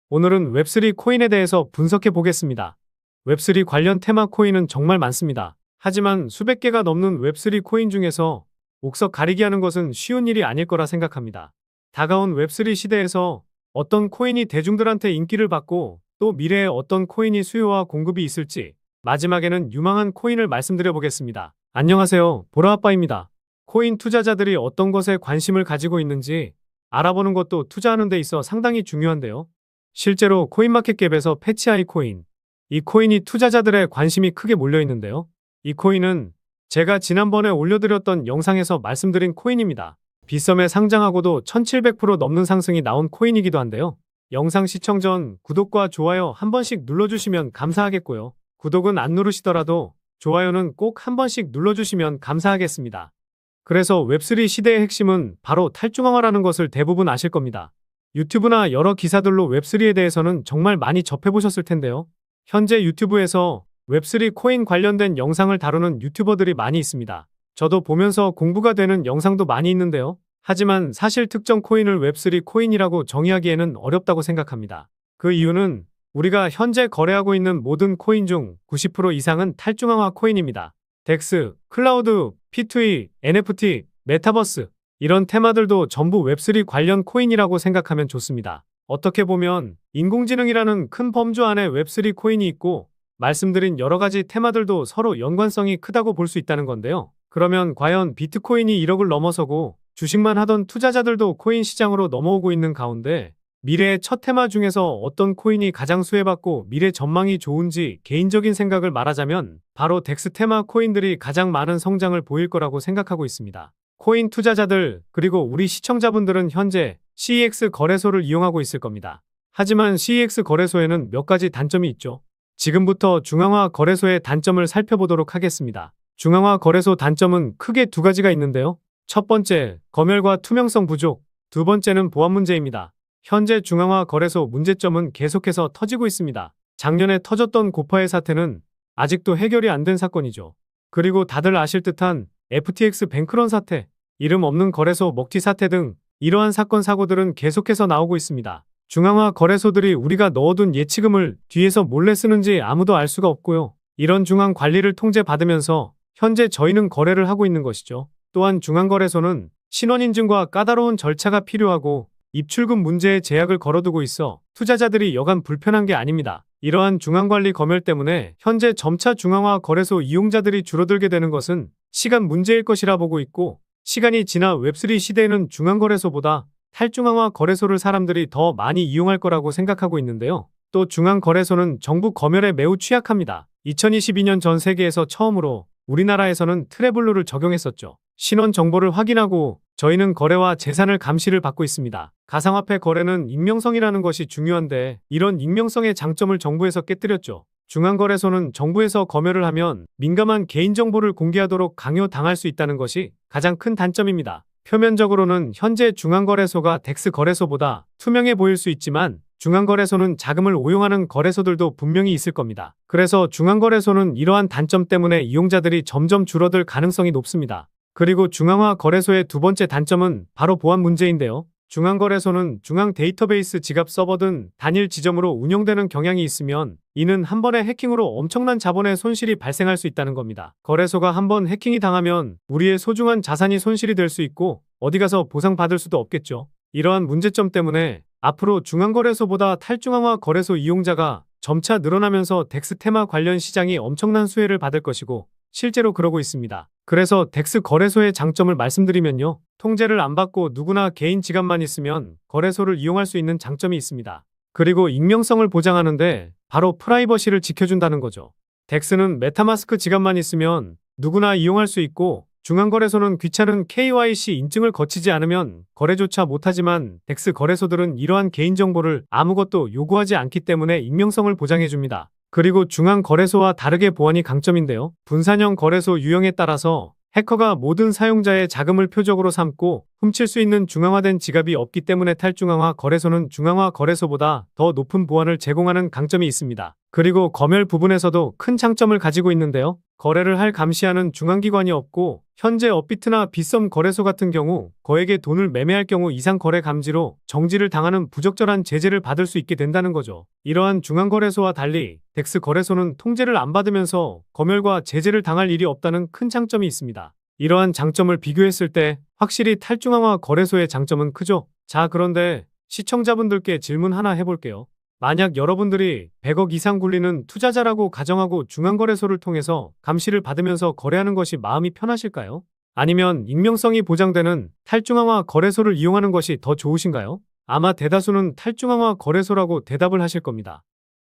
오늘은 웹3 코인에 대해서 분석해 보겠습니다. 웹3 관련 테마 코인은 정말 많습니다. 하지만 수백 개가 넘는 웹3 코인 중에서 옥석 가리기 하는 것은 쉬운 일이 아닐 거라 생각합니다. 다가온 웹3 시대에서 어떤 코인이 대중들한테 인기를 받고 또 미래에 어떤 코인이 수요와 공급이 있을지 마지막에는 유망한 코인을 말씀드려 보겠습니다. 안녕하세요. 보라아빠입니다. 코인 투자자들이 어떤 것에 관심을 가지고 있는지 알아보는 것도 투자하는 데 있어 상당히 중요한데요. 실제로 코인마켓캡에서 패치아이 코인, 이 코인이 투자자들의 관심이 크게 몰려 있는데요. 이 코인은 제가 지난번에 올려드렸던 영상에서 말씀드린 코인입니다. 빗썸에 상장하고도 1700% 넘는 상승이 나온 코인이기도 한데요. 영상 시청 전 구독과 좋아요 한 번씩 눌러주시면 감사하겠고요. 구독은 안 누르시더라도 좋아요는 꼭 한 번씩 눌러주시면 감사하겠습니다. 그래서 웹3 시대의 핵심은 바로 탈중앙화라는 것을 대부분 아실 겁니다. 유튜브나 여러 기사들로 웹3에 대해서는 정말 많이 접해보셨을 텐데요. 현재 유튜브에서 웹3 코인 관련된 영상을 다루는 유튜버들이 많이 있습니다. 저도 보면서 공부가 되는 영상도 많이 있는데요. 하지만 사실 특정 코인을 웹3 코인이라고 정의하기에는 어렵다고 생각합니다. 그 이유는 우리가 현재 거래하고 있는 모든 코인 중 90% 이상은 탈중앙화 코인입니다. 덱스, 클라우드, P2E, NFT, 메타버스 이런 테마들도 전부 웹3 관련 코인이라고 생각하면 좋습니다. 어떻게 보면 인공지능이라는 큰 범주 안에 웹3 코인이 있고 말씀드린 여러 가지 테마들도 서로 연관성이 크다고 볼 수 있다는 건데요. 그러면 과연 비트코인이 1억을 넘어서고 주식만 하던 투자자들도 코인 시장으로 넘어오고 있는 가운데 미래의 첫 테마 중에서 어떤 코인이 가장 수혜받고 미래 전망이 좋은지 개인적인 생각을 말하자면 바로 덱스 테마 코인들이 가장 많은 성장을 보일 거라고 생각하고 있습니다. 코인 투자자들 그리고 우리 시청자분들은 현재 CEX 거래소를 이용하고 있을 겁니다. 하지만 CEX 거래소에는 몇 가지 단점이 있죠. 지금부터 중앙화 거래소의 단점을 살펴보도록 하겠습니다. 중앙화 거래소 단점은 크게 두 가지가 있는데요. 첫 번째, 검열과 투명성 부족. 두 번째는 보안 문제입니다. 현재 중앙화 거래소 문제점은 계속해서 터지고 있습니다. 작년에 터졌던 고파의 사태는 아직도 해결이 안 된 사건이죠. 그리고 다들 아실 듯한 FTX 뱅크런 사태, 이름 없는 거래소 먹튀 사태 등 이러한 사건 사고들은 계속해서 나오고 있습니다. 중앙화 거래소들이 우리가 넣어둔 예치금을 뒤에서 몰래 쓰는지 아무도 알 수가 없고요. 이런 중앙 관리를 통제받으면서 현재 저희는 거래를 하고 있는 것이죠. 또한 중앙거래소는 신원인증과 까다로운 절차가 필요하고 입출금 문제에 제약을 걸어두고 있어 투자자들이 여간 불편한 게 아닙니다. 이러한 중앙관리 검열 때문에 현재 점차 중앙화 거래소 이용자들이 줄어들게 되는 것은 시간 문제일 것이라 보고 있고 시간이 지나 웹3 시대에는 중앙거래소보다 탈중앙화 거래소를 사람들이 더 많이 이용할 거라고 생각하고 있는데요. 또 중앙거래소는 정부 검열에 매우 취약합니다. 2022년 전 세계에서 처음으로 우리나라에서는 트래블루를 적용했었죠. 신원 정보를 확인하고 저희는 거래와 재산을 감시를 받고 있습니다. 가상화폐 거래는 익명성이라는 것이 중요한데 이런 익명성의 장점을 정부에서 깨뜨렸죠. 중앙거래소는 정부에서 검열을 하면 민감한 개인정보를 공개하도록 강요당할 수 있다는 것이 가장 큰 단점입니다. 표면적으로는 현재 중앙거래소가 덱스 거래소보다 투명해 보일 수 있지만 중앙거래소는 자금을 오용하는 거래소들도 분명히 있을 겁니다. 그래서 중앙거래소는 이러한 단점 때문에 이용자들이 점점 줄어들 가능성이 높습니다. 그리고 중앙화 거래소의 두 번째 단점은 바로 보안 문제인데요. 중앙거래소는 중앙 데이터베이스 지갑 서버 등 단일 지점으로 운영되는 경향이 있으면 이는 한 번의 해킹으로 엄청난 자본의 손실이 발생할 수 있다는 겁니다. 거래소가 한 번 해킹이 당하면 우리의 소중한 자산이 손실이 될 수 있고 어디 가서 보상받을 수도 없겠죠. 이러한 문제점 때문에 앞으로 중앙거래소보다 탈중앙화 거래소 이용자가 점차 늘어나면서 덱스 테마 관련 시장이 엄청난 수혜를 받을 것이고 실제로 그러고 있습니다. 그래서 덱스 거래소의 장점을 말씀드리면요. 통제를 안 받고 누구나 개인 지갑만 있으면 거래소를 이용할 수 있는 장점이 있습니다. 그리고 익명성을 보장하는데 바로 프라이버시를 지켜준다는 거죠. 덱스는 메타마스크 지갑만 있으면 누구나 이용할 수 있고 중앙거래소는 귀찮은 KYC 인증을 거치지 않으면 거래조차 못하지만 덱스 거래소들은 이러한 개인정보를 아무것도 요구하지 않기 때문에 익명성을 보장해줍니다. 그리고 중앙거래소와 다르게 보안이 강점인데요. 분산형 거래소 유형에 따라서 해커가 모든 사용자의 자금을 표적으로 삼고 훔칠 수 있는 중앙화된 지갑이 없기 때문에 탈중앙화 거래소는 중앙화 거래소보다 더 높은 보안을 제공하는 강점이 있습니다. 그리고 검열 부분에서도 큰 장점을 가지고 있는데요. 거래를 할 감시하는 중앙기관이 없고 현재 업비트나 빗썸 거래소 같은 경우 거액의 돈을 매매할 경우 이상 거래 감지로 정지를 당하는 부적절한 제재를 받을 수 있게 된다는 거죠. 이러한 중앙거래소와 달리 덱스 거래소는 통제를 안 받으면서 검열과 제재를 당할 일이 없다는 큰 장점이 있습니다. 이러한 장점을 비교했을 때 확실히 탈중앙화 거래소의 장점은 크죠. 자, 그런데 시청자분들께 질문 하나 해볼게요. 만약 여러분들이 100억 이상 굴리는 투자자라고 가정하고 중앙거래소를 통해서 감시를 받으면서 거래하는 것이 마음이 편하실까요? 아니면 익명성이 보장되는 탈중앙화 거래소를 이용하는 것이 더 좋으신가요? 아마 대다수는 탈중앙화 거래소라고 대답을 하실 겁니다.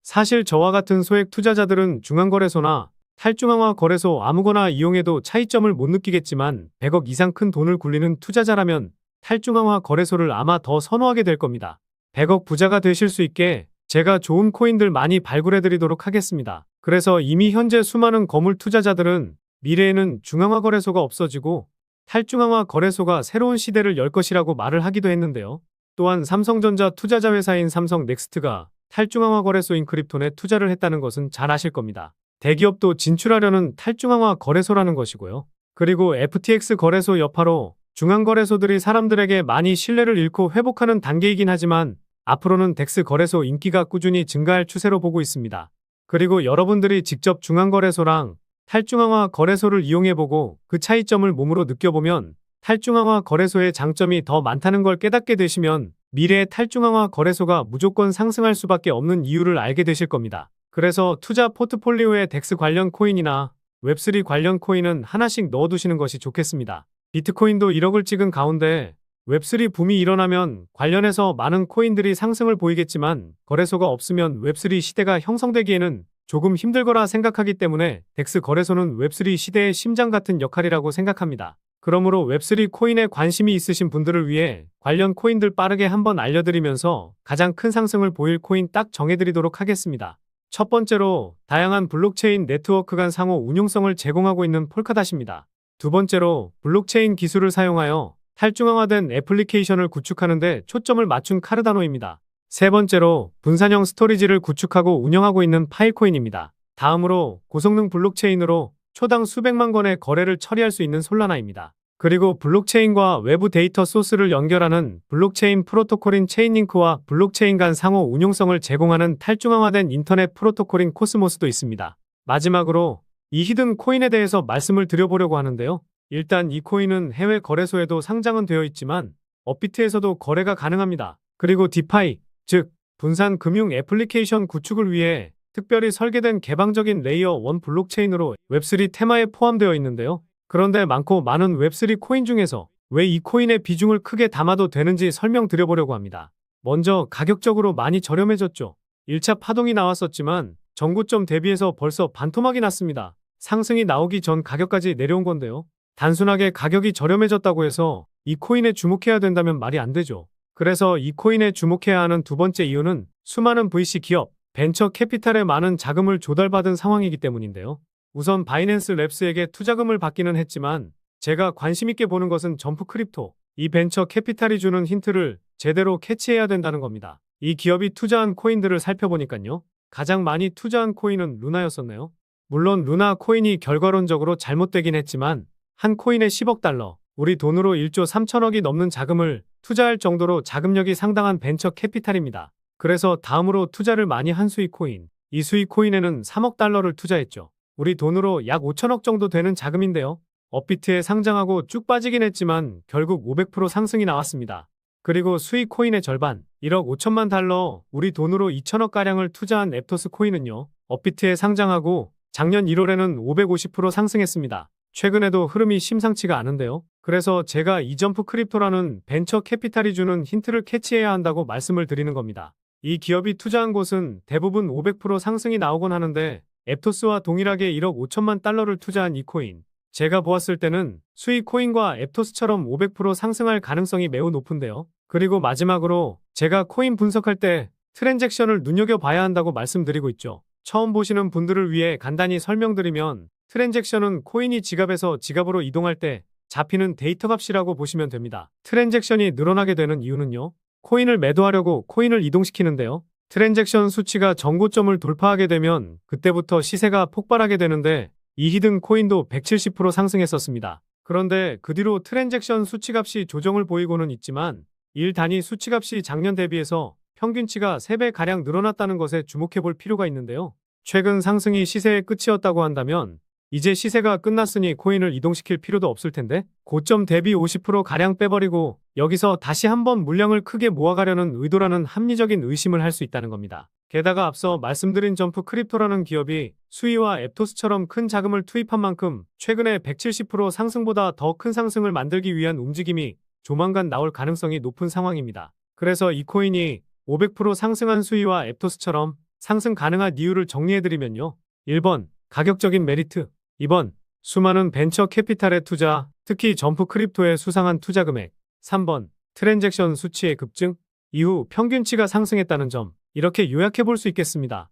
사실 저와 같은 소액 투자자들은 중앙거래소나 탈중앙화 거래소 아무거나 이용해도 차이점을 못 느끼겠지만 100억 이상 큰 돈을 굴리는 투자자라면 탈중앙화 거래소를 아마 더 선호하게 될 겁니다. 100억 부자가 되실 수 있게 제가 좋은 코인들 많이 발굴해 드리도록 하겠습니다. 그래서 이미 현재 수많은 거물 투자자들은 미래에는 중앙화 거래소가 없어지고 탈중앙화 거래소가 새로운 시대를 열 것이라고 말을 하기도 했는데요. 또한 삼성전자 투자자 회사인 삼성넥스트가 탈중앙화 거래소인 크립톤에 투자를 했다는 것은 잘 아실 겁니다. 대기업도 진출하려는 탈중앙화 거래소라는 것이고요. 그리고 FTX 거래소 여파로 중앙거래소들이 사람들에게 많이 신뢰를 잃고 회복하는 단계이긴 하지만 앞으로는 덱스 거래소 인기가 꾸준히 증가할 추세로 보고 있습니다. 그리고 여러분들이 직접 중앙거래소랑 탈중앙화 거래소를 이용해보고 그 차이점을 몸으로 느껴보면 탈중앙화 거래소의 장점이 더 많다는 걸 깨닫게 되시면 미래의 탈중앙화 거래소가 무조건 상승할 수밖에 없는 이유를 알게 되실 겁니다. 그래서 투자 포트폴리오에 덱스 관련 코인이나 웹3 관련 코인은 하나씩 넣어두시는 것이 좋겠습니다. 비트코인도 1억을 찍은 가운데 웹3 붐이 일어나면 관련해서 많은 코인들이 상승을 보이겠지만 거래소가 없으면 웹3 시대가 형성되기에는 조금 힘들거라 생각하기 때문에 덱스 거래소는 웹3 시대의 심장 같은 역할이라고 생각합니다. 그러므로 웹3 코인에 관심이 있으신 분들을 위해 관련 코인들 빠르게 한번 알려드리면서 가장 큰 상승을 보일 코인 딱 정해드리도록 하겠습니다. 첫 번째로 다양한 블록체인 네트워크 간 상호 운용성을 제공하고 있는 폴카닷입니다. 두 번째로 블록체인 기술을 사용하여 탈중앙화된 애플리케이션을 구축하는 데 초점을 맞춘 카르다노입니다. 세 번째로 분산형 스토리지를 구축하고 운영하고 있는 파일코인입니다. 다음으로 고성능 블록체인으로 초당 수백만 건의 거래를 처리할 수 있는 솔라나입니다. 그리고 블록체인과 외부 데이터 소스를 연결하는 블록체인 프로토콜인 체인링크와 블록체인 간 상호 운용성을 제공하는 탈중앙화된 인터넷 프로토콜인 코스모스도 있습니다. 마지막으로 이 히든 코인에 대해서 말씀을 드려보려고 하는데요. 일단 이 코인은 해외 거래소에도 상장은 되어 있지만 업비트에서도 거래가 가능합니다. 그리고 디파이, 즉 분산 금융 애플리케이션 구축을 위해 특별히 설계된 개방적인 레이어 1 블록체인으로 웹3 테마에 포함되어 있는데요. 그런데 많고 많은 웹3 코인 중에서 왜 이 코인의 비중을 크게 담아도 되는지 설명드려보려고 합니다. 먼저 가격적으로 많이 저렴해졌죠. 1차 파동이 나왔었지만 전고점 대비해서 벌써 반토막이 났습니다. 상승이 나오기 전 가격까지 내려온 건데요. 단순하게 가격이 저렴해졌다고 해서 이 코인에 주목해야 된다면 말이 안 되죠. 그래서 이 코인에 주목해야 하는 두 번째 이유는 수많은 VC 기업, 벤처 캐피탈에 많은 자금을 조달받은 상황이기 때문인데요. 우선 바이낸스 랩스에게 투자금을 받기는 했지만 제가 관심있게 보는 것은 점프 크립토, 이 벤처 캐피탈이 주는 힌트를 제대로 캐치해야 된다는 겁니다. 이 기업이 투자한 코인들을 살펴보니까요. 가장 많이 투자한 코인은 루나였었네요. 물론 루나 코인이 결과론적으로 잘못되긴 했지만 한 코인에 10억 달러, 우리 돈으로 1조 3천억이 넘는 자금을 투자할 정도로 자금력이 상당한 벤처 캐피탈입니다. 그래서 다음으로 투자를 많이 한 수익 코인, 이 수익 코인에는 3억 달러를 투자했죠. 우리 돈으로 약 5천억 정도 되는 자금인데요. 업비트에 상장하고 쭉 빠지긴 했지만 결국 500% 상승이 나왔습니다. 그리고 수익 코인의 절반, 1억 5천만 달러, 우리 돈으로 2천억가량을 투자한 앱토스 코인은요. 업비트에 상장하고 작년 1월에는 550% 상승했습니다. 최근에도 흐름이 심상치가 않은데요. 그래서 제가 이 점프 크립토라는 벤처 캐피탈이 주는 힌트를 캐치해야 한다고 말씀을 드리는 겁니다. 이 기업이 투자한 곳은 대부분 500% 상승이 나오곤 하는데 앱토스와 동일하게 1억 5천만 달러를 투자한 이 코인, 제가 보았을 때는 수익 코인과 앱토스처럼 500% 상승할 가능성이 매우 높은데요. 그리고 마지막으로 제가 코인 분석할 때 트랜잭션을 눈여겨봐야 한다고 말씀드리고 있죠. 처음 보시는 분들을 위해 간단히 설명드리면 트랜잭션은 코인이 지갑에서 지갑으로 이동할 때 잡히는 데이터 값이라고 보시면 됩니다. 트랜잭션이 늘어나게 되는 이유는요. 코인을 매도하려고 코인을 이동시키는데요. 트랜잭션 수치가 전고점을 돌파하게 되면 그때부터 시세가 폭발하게 되는데 이 히든 코인도 170% 상승했었습니다. 그런데 그 뒤로 트랜잭션 수치값이 조정을 보이고는 있지만 일 단위 수치값이 작년 대비해서 평균치가 3배가량 늘어났다는 것에 주목해 볼 필요가 있는데요. 최근 상승이 시세의 끝이었다고 한다면 이제 시세가 끝났으니 코인을 이동시킬 필요도 없을 텐데 고점 대비 50%가량 빼버리고 여기서 다시 한번 물량을 크게 모아가려는 의도라는 합리적인 의심을 할 수 있다는 겁니다. 게다가 앞서 말씀드린 점프 크립토라는 기업이 수이와 앱토스처럼 큰 자금을 투입한 만큼 최근에 170% 상승보다 더 큰 상승을 만들기 위한 움직임이 조만간 나올 가능성이 높은 상황입니다. 그래서 이 코인이 500% 상승한 수이와 앱토스처럼 상승 가능한 이유를 정리해드리면요. 1번, 가격적인 메리트. 2번, 수많은 벤처 캐피탈의 투자, 특히 점프 크립토의 수상한 투자 금액. 3번, 트랜잭션 수치의 급증, 이후 평균치가 상승했다는 점. 이렇게 요약해 볼 수 있겠습니다.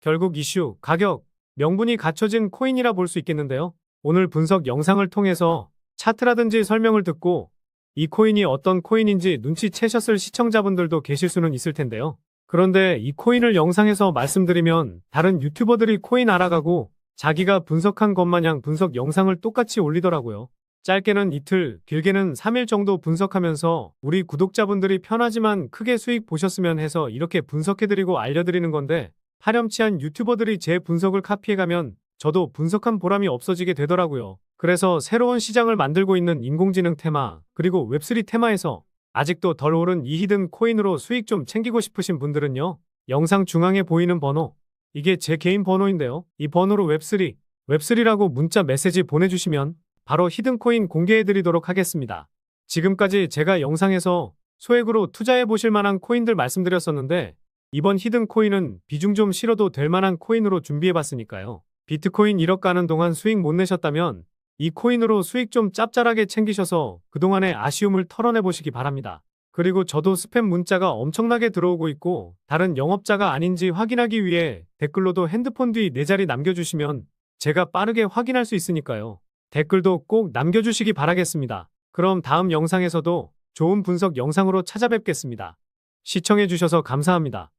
결국 이슈, 가격, 명분이 갖춰진 코인이라 볼 수 있겠는데요. 오늘 분석 영상을 통해서 차트라든지 설명을 듣고 이 코인이 어떤 코인인지 눈치채셨을 시청자분들도 계실 수는 있을 텐데요. 그런데 이 코인을 영상에서 말씀드리면 다른 유튜버들이 코인 알아가고 자기가 분석한 것 마냥 분석 영상을 똑같이 올리더라고요. 짧게는 이틀, 길게는 3일 정도 분석하면서 우리 구독자분들이 편하지만 크게 수익 보셨으면 해서 이렇게 분석해드리고 알려드리는 건데 파렴치한 유튜버들이 제 분석을 카피해가면 저도 분석한 보람이 없어지게 되더라고요. 그래서 새로운 시장을 만들고 있는 인공지능 테마, 그리고 웹3 테마에서 아직도 덜 오른 이 히든 코인으로 수익 좀 챙기고 싶으신 분들은요. 영상 중앙에 보이는 번호, 이게 제 개인 번호인데요. 이 번호로 웹3라고 문자 메시지 보내주시면 바로 히든 코인 공개해드리도록 하겠습니다. 지금까지 제가 영상에서 소액으로 투자해 보실 만한 코인들 말씀드렸었는데 이번 히든 코인은 비중 좀 실어도 될 만한 코인으로 준비해봤으니까요. 비트코인 1억 가는 동안 수익 못 내셨다면 이 코인으로 수익 좀 짭짤하게 챙기셔서 그동안의 아쉬움을 털어내보시기 바랍니다. 그리고 저도 스팸 문자가 엄청나게 들어오고 있고 다른 영업자가 아닌지 확인하기 위해 댓글로도 핸드폰 뒤 4자리 남겨주시면 제가 빠르게 확인할 수 있으니까요. 댓글도 꼭 남겨주시기 바라겠습니다. 그럼 다음 영상에서도 좋은 분석 영상으로 찾아뵙겠습니다. 시청해주셔서 감사합니다.